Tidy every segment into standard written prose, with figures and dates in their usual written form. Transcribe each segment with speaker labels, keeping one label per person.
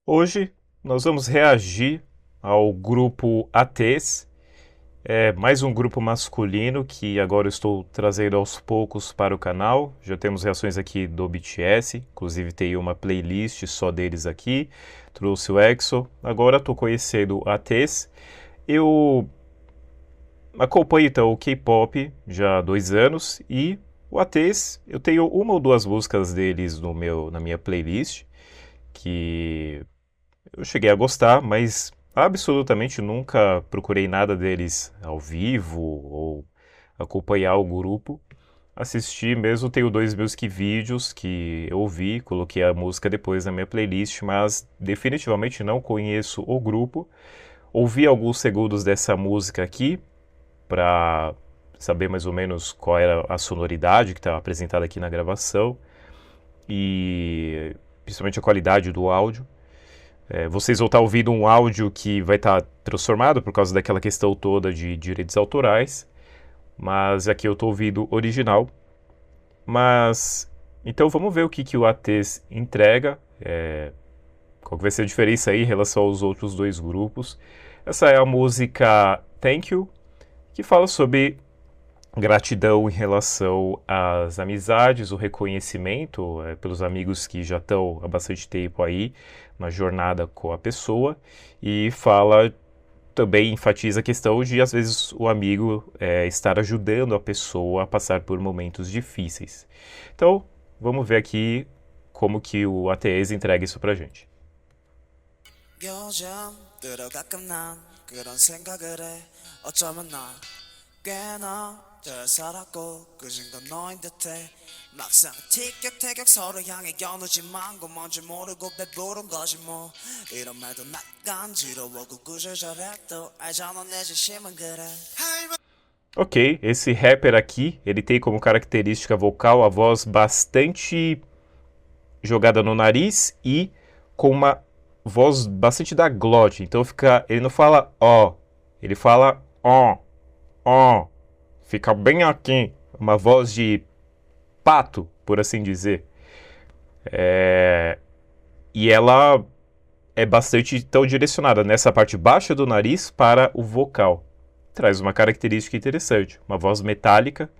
Speaker 1: Hoje nós vamos reagir ao grupo ATs, mais um grupo masculino que agora eu estou trazendo aos poucos para o canal. Já temos reações aqui do BTS, inclusive tem uma playlist só deles aqui. Trouxe o EXO, agora estou conhecendo ATs. Eu acompanho então o K-pop já há 2 anos e o ATs, eu tenho uma ou duas músicas deles na minha playlist que eu cheguei a gostar, mas absolutamente nunca procurei nada deles ao vivo ou acompanhar o grupo. Assisti mesmo, tenho dois music vídeos que eu ouvi, coloquei a música depois na minha playlist, mas definitivamente não conheço o grupo. Ouvi alguns segundos dessa música aqui para saber mais ou menos qual era a sonoridade que estava apresentada aqui na gravação e principalmente a qualidade do áudio. Vocês vão estar ouvindo um áudio que vai estar transformado por causa daquela questão toda de direitos autorais, mas aqui eu estou ouvindo original. Mas então vamos ver o que o ATES entrega, qual que vai ser a diferença aí em relação aos outros dois grupos. Essa é a música Thank You, que fala sobre gratidão em relação às amizades, o reconhecimento pelos amigos que já estão há bastante tempo aí na jornada com a pessoa, e fala também, enfatiza a questão de às vezes o amigo estar ajudando a pessoa a passar por momentos difíceis. Então vamos ver aqui como que o ATEs entrega isso pra gente. 잘 살았고 그진 건 너인 듯해 막상 티격태격 서로 향해 겨누지만 그 뭔지 모르고 배부른 거지 뭐 이런 말도 난 간지러워 구구절절해도 알잖아 내 진심은 그래. Ok, esse rapper aqui, ele tem como característica vocal a voz bastante jogada no nariz e com uma voz bastante da glote. Então ele não fala ó, ele fala ó. Fica bem aqui, uma voz de pato, por assim dizer. E ela é bastante tão direcionada nessa parte baixa do nariz para o vocal. Traz uma característica interessante, uma voz metálica,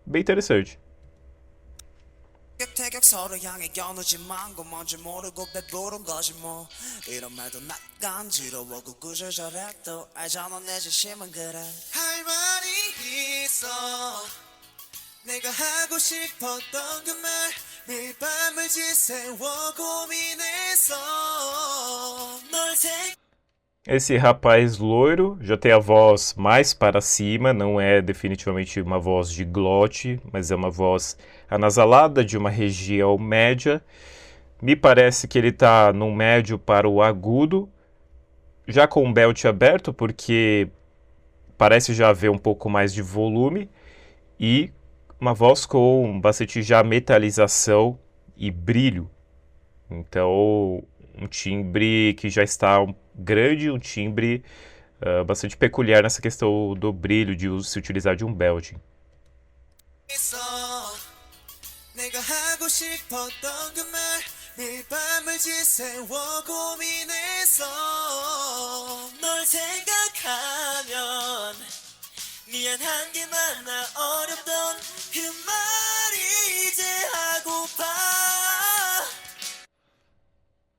Speaker 1: bem interessante. 태격 서로 향해 겨누지만 그 뭔지 모르고 배부른 거지 뭐 이런 말도 난 간지러워 구구절절해도 알잖아 내 진심은 그래 할 말이 있어 내가 하고 싶었던 그 말 매일 밤을 지새워 고민했어 널 Esse rapaz loiro já tem a voz mais para cima, não é definitivamente uma voz de glote, mas é uma voz anasalada de uma região média. Me parece que ele está num médio para o agudo, já com o belt aberto, porque parece já haver um pouco mais de volume, e uma voz com bastante já metalização e brilho. Então, um timbre que já está grande, um timbre bastante peculiar nessa questão do brilho, de se utilizar de um belting.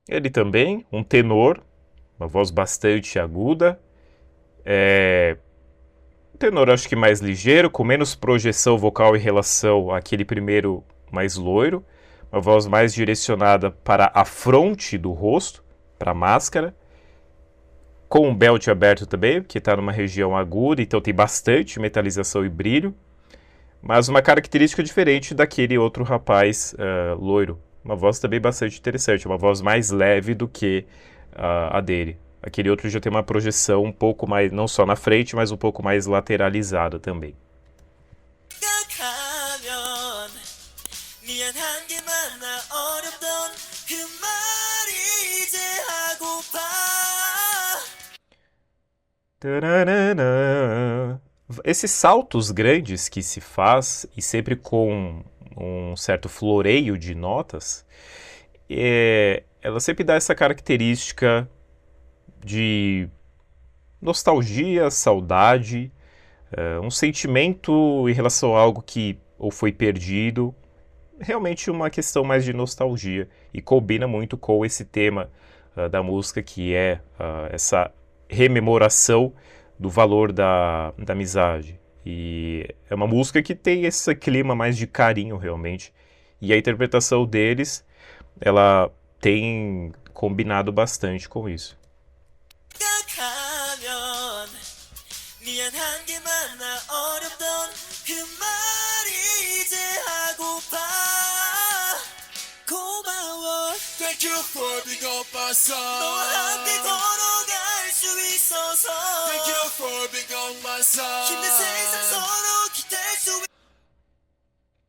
Speaker 1: Ele também, um tenor, uma voz bastante aguda, um tenor acho que mais ligeiro, com menos projeção vocal em relação àquele primeiro mais loiro, uma voz mais direcionada para a fronte do rosto, para a máscara, com um belt aberto também, que está numa região aguda, então tem bastante metalização e brilho, mas uma característica diferente daquele outro rapaz loiro. Uma voz também bastante interessante, uma voz mais leve do que a dele. Aquele outro já tem uma projeção um pouco mais, não só na frente, mas um pouco mais lateralizada também. Esses saltos grandes que se faz, e sempre com um certo floreio de notas, é ela sempre dá essa característica de nostalgia, saudade, um sentimento em relação a algo que ou foi perdido, realmente uma questão mais de nostalgia e combina muito com esse tema da música, que é essa rememoração do valor da amizade. E é uma música que tem esse clima mais de carinho realmente, e a interpretação deles, ela tem combinado bastante com isso.
Speaker 2: 생각하면 미안한 게 많아 어렵던 그 말이 이제 하고파 고마워 Thank you for being up my side 너와 함께 걸어갈 수 있어서 Thank you for being on my side 힘든 세상 서로 기댈 수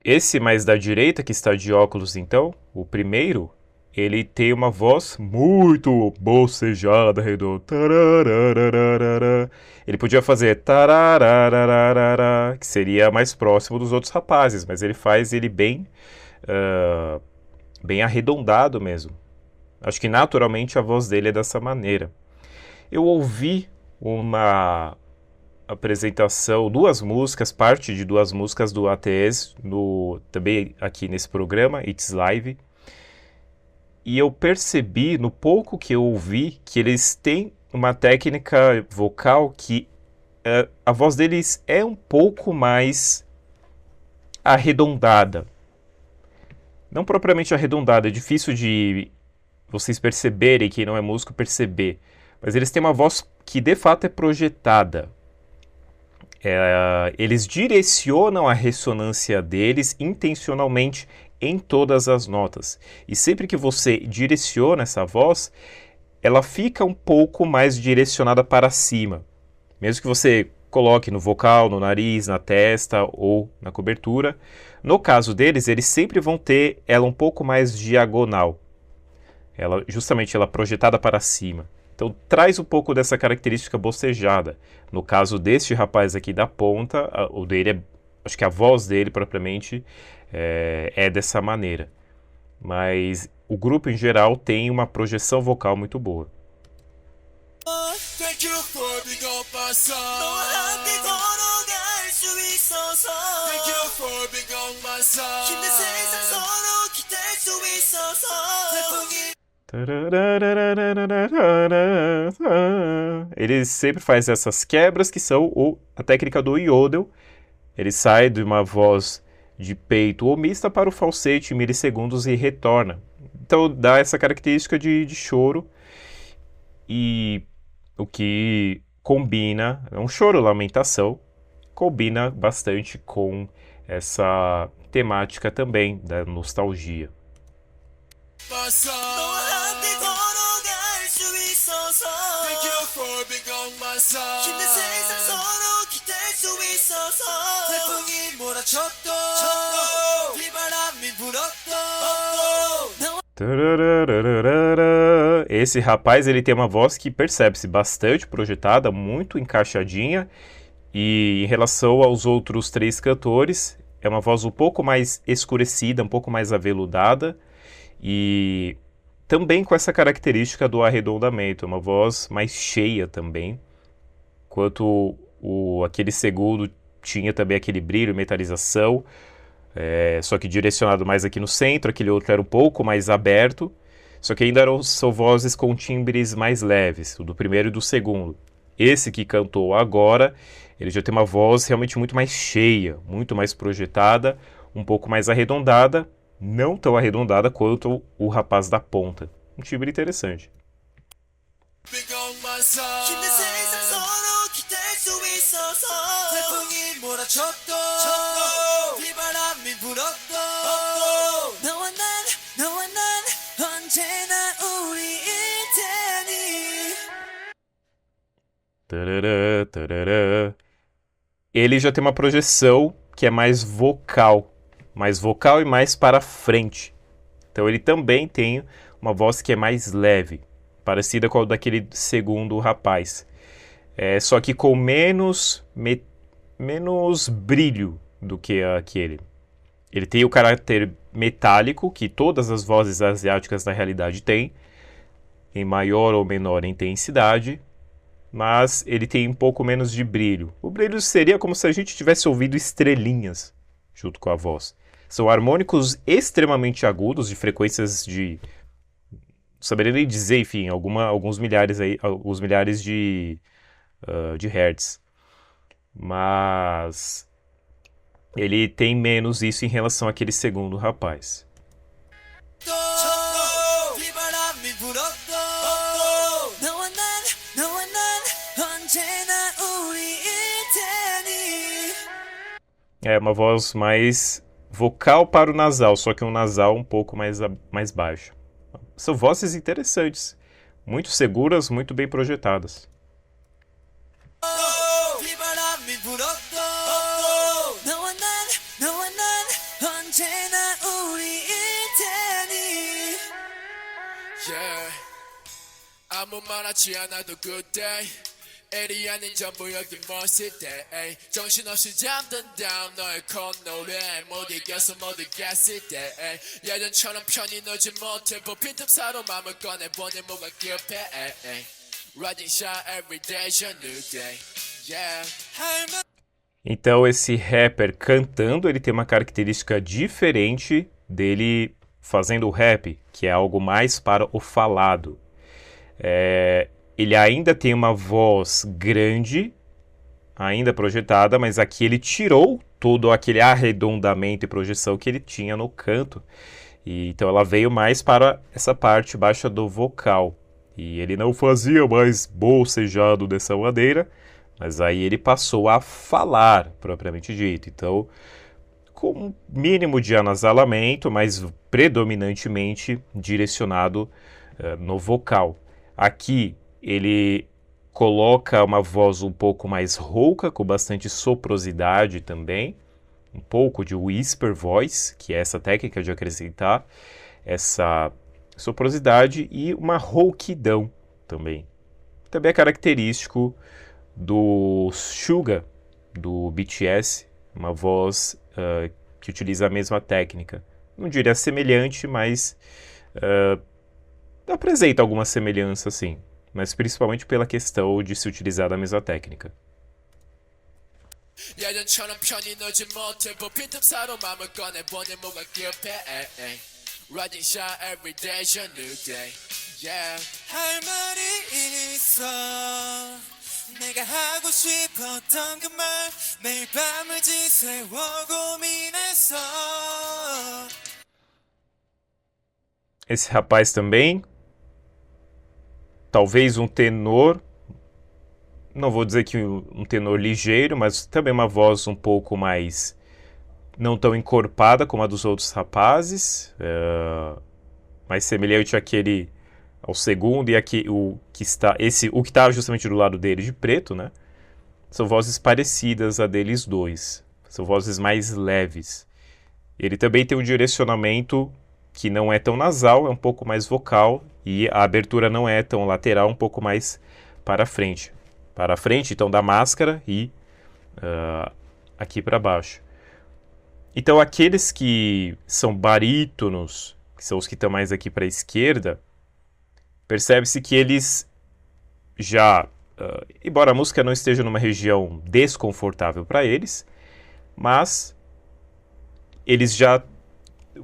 Speaker 1: Esse mais da direita, que está de óculos então, o primeiro, ele tem uma voz muito bocejada, redonda. Ele podia fazer tarararararara, que seria mais próximo dos outros rapazes, mas ele faz ele bem, bem arredondado mesmo. Acho que naturalmente a voz dele é dessa maneira. Eu ouvi uma apresentação, duas músicas, parte de duas músicas do ATS, também aqui nesse programa, It's Live. E eu percebi, no pouco que eu ouvi, que eles têm uma técnica vocal que a voz deles é um pouco mais arredondada. Não propriamente arredondada, é difícil de vocês perceberem, quem não é músico perceber. Mas eles têm uma voz que de fato é projetada. Eles direcionam a ressonância deles intencionalmente em todas as notas. E sempre que você direciona essa voz, ela fica um pouco mais direcionada para cima. Mesmo que você coloque no vocal, no nariz, na testa ou na cobertura. No caso deles, eles sempre vão ter ela um pouco mais diagonal. Justamente ela projetada para cima. Então traz um pouco dessa característica bocejada. No caso deste rapaz aqui da ponta, o dele acho que a voz dele propriamente é dessa maneira. Mas o grupo em geral tem uma projeção vocal muito boa.
Speaker 2: Thank you for being on my side 너와 함께 걸어갈 수 있어서 Thank you for being on my side 힘든 세상 서로 기댈 수 있어서 태풍이
Speaker 1: Ele sempre faz essas quebras que são a técnica do yodel. Ele sai de uma voz de peito ou mista para o falsete em milissegundos e retorna. Então dá essa característica de choro, e o que combina, é um choro, lamentação, combina bastante com essa temática também da nostalgia.
Speaker 2: 너와 함께 걸어갈 수 있어서 Thank you for being on my side 힘든 세상 서로 기댈 수 있어서 태풍이 몰아쳤고 비바람이 불었고
Speaker 1: Esse rapaz, ele tem uma voz que percebe-se bastante projetada, muito encaixadinha, e em relação aos outros três cantores, é uma voz um pouco mais escurecida, um pouco mais aveludada, e também com essa característica do arredondamento, uma voz mais cheia também, enquanto aquele segundo tinha também aquele brilho, metalização, só que direcionado mais aqui no centro, aquele outro era um pouco mais aberto, só que ainda são vozes com timbres mais leves, o do primeiro e do segundo. Esse que cantou agora, ele já tem uma voz realmente muito mais cheia, muito mais projetada, um pouco mais arredondada, não tão arredondada quanto o rapaz da ponta. Um timbre interessante. Tarará, tarará. Ele já tem uma projeção que é mais vocal e mais para frente. Então ele também tem uma voz que é mais leve, parecida com a daquele segundo rapaz. Só que com menos brilho do que aquele. Ele tem o caráter metálico que todas as vozes asiáticas na realidade têm, em maior ou menor intensidade, mas ele tem um pouco menos de brilho. O brilho seria como se a gente tivesse ouvido estrelinhas junto com a voz. São harmônicos extremamente agudos, de frequências de... não saberia nem dizer, enfim, alguns milhares de hertz. Mas ele tem menos isso em relação àquele segundo rapaz. É uma voz mais vocal para o nasal, só que um nasal um pouco mais baixo. São vozes interessantes, muito seguras, muito bem projetadas.
Speaker 2: 아무 말 하지 않아도 good day 에리아는 전부 여기 멋을 때 정신없이 잠든 다음 너의 콧노래 못 이겨서 못 이겼을 때 예전처럼 편히 놀지 못해 뽑힌 틈 사로 맘을 꺼내보니 뭐가 급해 Riding shot every day's a new day yeah.
Speaker 1: Então esse rapper cantando, ele tem uma característica diferente dele fazendo o rap, que é algo mais para o falado. Ele ainda tem uma voz grande, ainda projetada, mas aqui ele tirou todo aquele arredondamento e projeção que ele tinha no canto. Então ela veio mais para essa parte baixa do vocal. E ele não fazia mais bocejado dessa maneira, mas aí ele passou a falar, propriamente dito. Então, com um mínimo de anasalamento, mas predominantemente direcionado no vocal. Aqui ele coloca uma voz um pouco mais rouca, com bastante soprosidade também, um pouco de whisper voice, que é essa técnica de acrescentar essa soprosidade, e uma rouquidão também. Também é característico do Suga, do BTS, uma voz que utiliza a mesma técnica. Não diria semelhante, mas apresenta alguma semelhança, sim. Mas principalmente pela questão de se utilizar da mesma técnica.
Speaker 2: 예전처럼 편히 놀지 못해 뽑힌 틈 사로 맘을 꺼내보니 뭐가 급해 Riding shot every day's a new day yeah. 할 말이 있어 내가 하고 싶었던 그 말 매일 밤을 지새워 고민했어
Speaker 1: Esse rapaz também, talvez um tenor, não vou dizer que um tenor ligeiro, mas também uma voz um pouco mais, não tão encorpada como a dos outros rapazes, mais semelhante ao segundo e o que está justamente do lado dele de preto, né? São vozes parecidas a deles dois, são vozes mais leves. Ele também tem um direcionamento que não é tão nasal, é um pouco mais vocal, e a abertura não é tão lateral, um pouco mais para frente. Para frente, então, da máscara e aqui para baixo. Então, aqueles que são barítonos, que são os que estão mais aqui para a esquerda, percebe-se que eles já, embora a música não esteja numa região desconfortável para eles, mas eles já,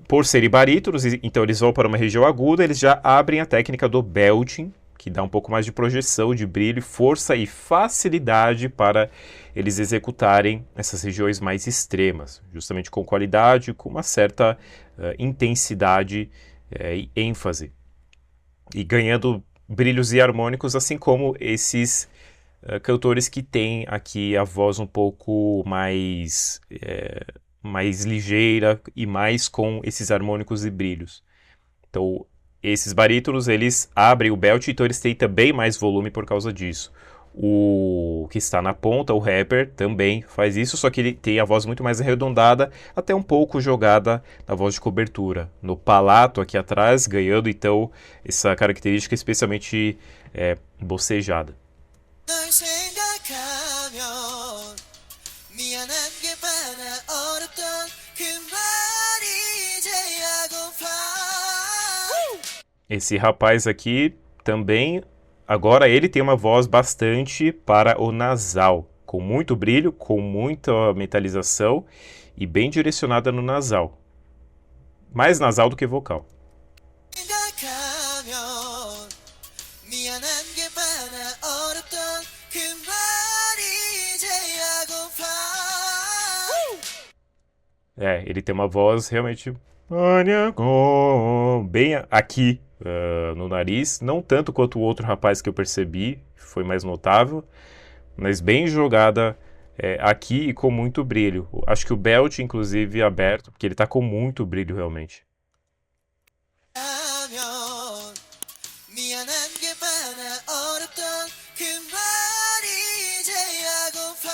Speaker 1: por serem barítonos, então eles vão para uma região aguda, eles já abrem a técnica do belting, que dá um pouco mais de projeção, de brilho, força e facilidade para eles executarem essas regiões mais extremas, justamente com qualidade, com uma certa intensidade e ênfase, e ganhando brilhos e harmônicos, assim como esses cantores que têm aqui a voz um pouco mais ligeira e mais com esses harmônicos e brilhos. Então, esses barítonos, eles abrem o belt, então eles têm também mais volume por causa disso. O que está na ponta, o rapper, também faz isso, só que ele tem a voz muito mais arredondada, até um pouco jogada na voz de cobertura. No palato aqui atrás, ganhando então essa característica especialmente bocejada. Esse rapaz aqui também, agora ele tem uma voz bastante para o nasal, com muito brilho, com muita metalização e bem direcionada no nasal. Mais nasal do que vocal.
Speaker 2: 생각하면 미안한 게 많아 어렵던 그 말이 이제야 고파.
Speaker 1: Ele tem uma voz realmente bem aqui no nariz, não tanto quanto o outro rapaz que eu percebi, foi mais notável, mas bem jogada aqui e com muito brilho. Acho que o belt, inclusive, é aberto, porque ele tá com muito brilho realmente.
Speaker 2: 하면 미안한 게 많아 어렵던 그 말이 이제야 고파.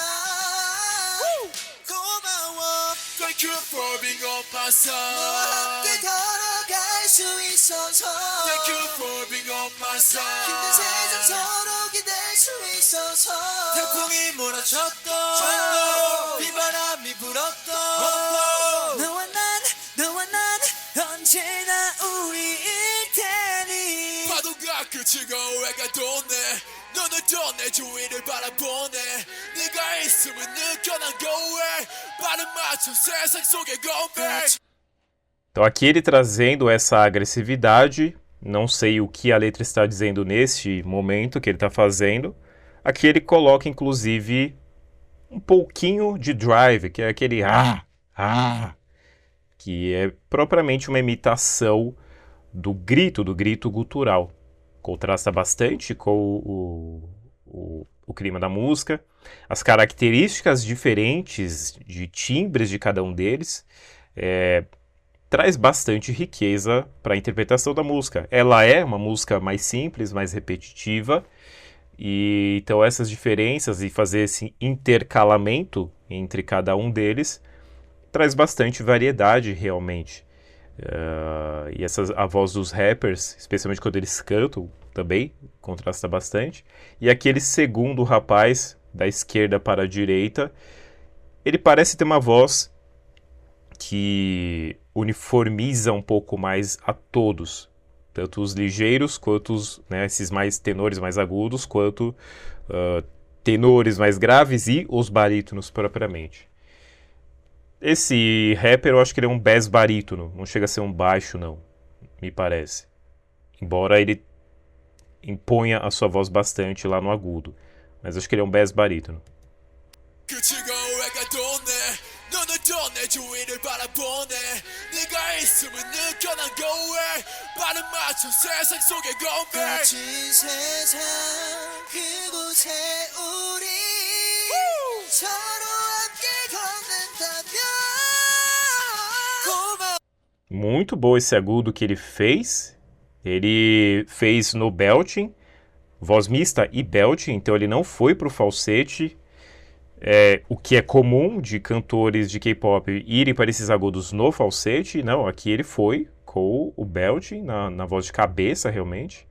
Speaker 2: 고마워. Thank you for being on my side. 너와 함께 걸어갈 수 있어서. Thank you for being on my side. 힘든 세상 서로 기댈 수 있어서. 태풍이 몰아쳤던 비바람이 불었던 너와 난 언제나 우리일 테니. 파도가 그치고 해가 돋네. 너는 또 내 주위를 바라보네. 네가 있음을 느껴 난 고해. 발은 맞춰 세상 속에 공백.
Speaker 1: Então aqui ele trazendo essa agressividade, não sei o que a letra está dizendo neste momento que ele está fazendo. Aqui ele coloca inclusive um pouquinho de drive, que é aquele que é propriamente uma imitação do grito gutural. Contrasta bastante com o clima da música, as características diferentes de timbres de cada um deles, traz bastante riqueza para a interpretação da música. Ela é uma música mais simples, mais repetitiva, e então essas diferenças e fazer esse intercalamento entre cada um deles traz bastante variedade realmente. E a voz dos rappers, especialmente quando eles cantam, também contrasta bastante. E aquele segundo rapaz, da esquerda para a direita, ele parece ter uma voz que uniformiza um pouco mais a todos, tanto os ligeiros quanto esses mais tenores mais agudos, quanto tenores mais graves e os barítonos propriamente. Esse rapper, eu acho que ele é um bass barítono, não chega a ser um baixo, não, me parece. Embora ele imponha a sua voz bastante lá no agudo, mas acho que ele é um bass barítono. 너는 또 내 주위를 바라보네. 네가 있음을 느껴 난 고해. 발은 맞춰 세상 속에 공백. 거친 세상 그곳에 우리 서로 함께 걷는다면 고마워. Muito bom esse agudo que ele fez. Ele fez no belting, voz mista e belting, então ele não foi pro falsete. O que é comum de cantores de K-pop irem para esses agudos no falsete. Não, aqui ele foi com o belting na voz de cabeça realmente.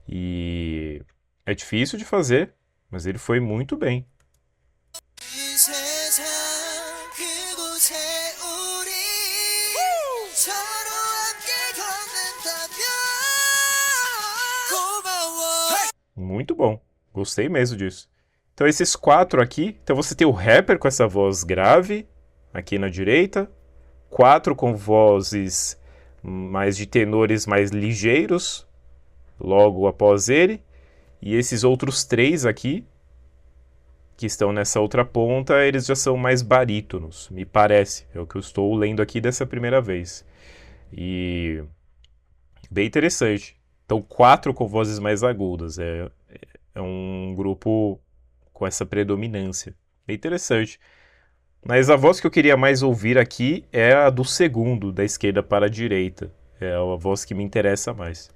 Speaker 1: E é difícil de fazer, mas ele foi muito bem. Muito bom, gostei mesmo disso. Então esses quatro aqui, então você tem o rapper com essa voz grave, aqui na direita, quatro com vozes mais de tenores mais ligeiros, logo após ele, e esses outros três aqui, que estão nessa outra ponta, eles já são mais barítonos, me parece, é o que eu estou lendo aqui dessa primeira vez. E bem interessante. Então quatro com vozes mais agudas, é um grupo com essa predominância. Bem interessante. Mas a voz que eu queria mais ouvir aqui é a do segundo, da esquerda para a direita. É a voz que me interessa mais.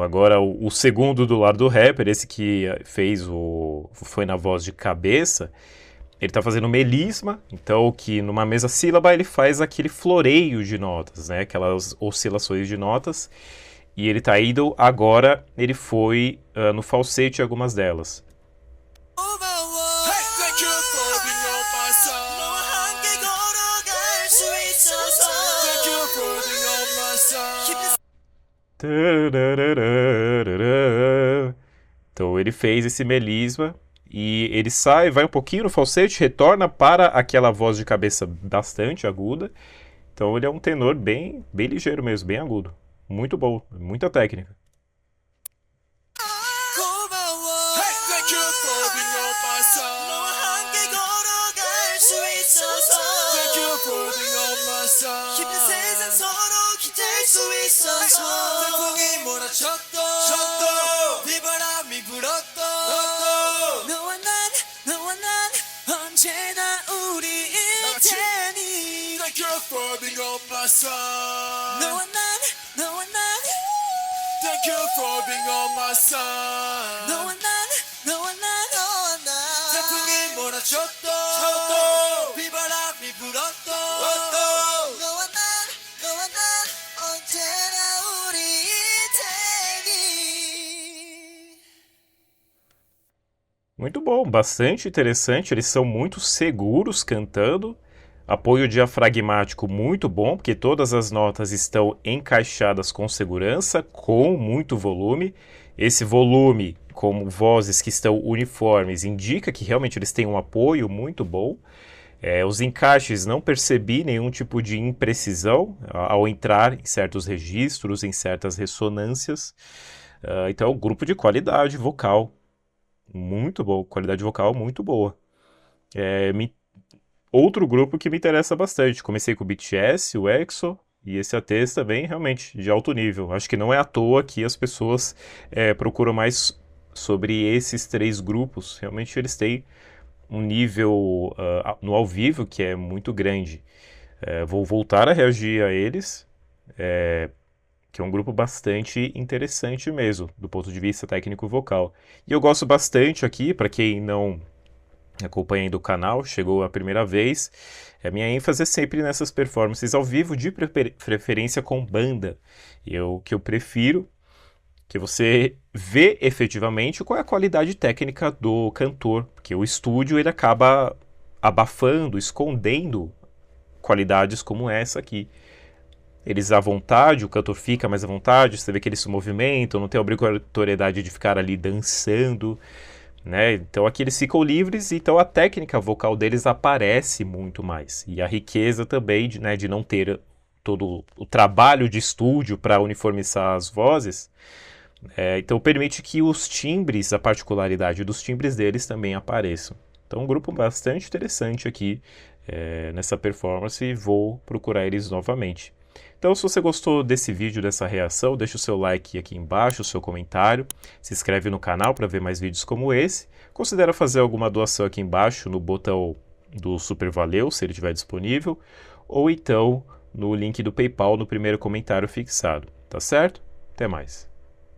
Speaker 1: Agora o segundo do lado do rapper, esse que foi na voz de cabeça, ele está fazendo melisma, então que numa mesma sílaba ele faz aquele floreio de notas, né? Aquelas oscilações de notas. E ele está indo agora, ele foi no falsete algumas delas. Então ele fez esse melisma e ele sai, vai um pouquinho no falsete, retorna para aquela voz de cabeça bastante aguda. Então ele é um tenor bem ligeiro mesmo, bem agudo. Muito bom, muita técnica.
Speaker 2: Thank you for being on my side. 너와 난 태풍이 몰아쳤던 비바람이 불었던 너와 난 언제나 우리 테니.
Speaker 1: Muito bom, bastante interessante. Eles são muito seguros cantando. Apoio diafragmático muito bom, porque todas as notas estão encaixadas com segurança, com muito volume. Esse volume, como vozes que estão uniformes, indica que realmente eles têm um apoio muito bom. Os encaixes, não percebi nenhum tipo de imprecisão ao entrar em certos registros, em certas ressonâncias. Então, grupo de qualidade vocal muito bom, qualidade vocal muito boa. Outro grupo que me interessa bastante. Comecei com o BTS, o EXO e esse ATEEZ também, realmente, de alto nível. Acho que não é à toa que as pessoas procuram mais sobre esses três grupos. Realmente eles têm um nível no ao vivo que é muito grande. Vou voltar a reagir a eles, que é um grupo bastante interessante mesmo, do ponto de vista técnico-vocal. E eu gosto bastante aqui, para quem não acompanhando o canal, chegou a primeira vez, a minha ênfase é sempre nessas performances ao vivo, de preferência com banda. O que eu prefiro que você vê efetivamente qual é a qualidade técnica do cantor, porque o estúdio ele acaba abafando, escondendo qualidades como essa aqui. Eles à vontade, o cantor fica mais à vontade, você vê que eles se movimentam, não tem a obrigatoriedade de ficar ali dançando, né? Então aqui eles ficam livres, então a técnica vocal deles aparece muito mais. E a riqueza também de não ter todo o trabalho de estúdio para uniformizar as vozes, então permite que os timbres, a particularidade dos timbres deles também apareçam. Então um grupo bastante interessante aqui nessa performance e vou procurar eles novamente. Então, se você gostou desse vídeo, dessa reação, deixa o seu like aqui embaixo, o seu comentário, se inscreve no canal para ver mais vídeos como esse, considera fazer alguma doação aqui embaixo no botão do Super Valeu, se ele estiver disponível, ou então no link do PayPal no primeiro comentário fixado, tá certo? Até mais!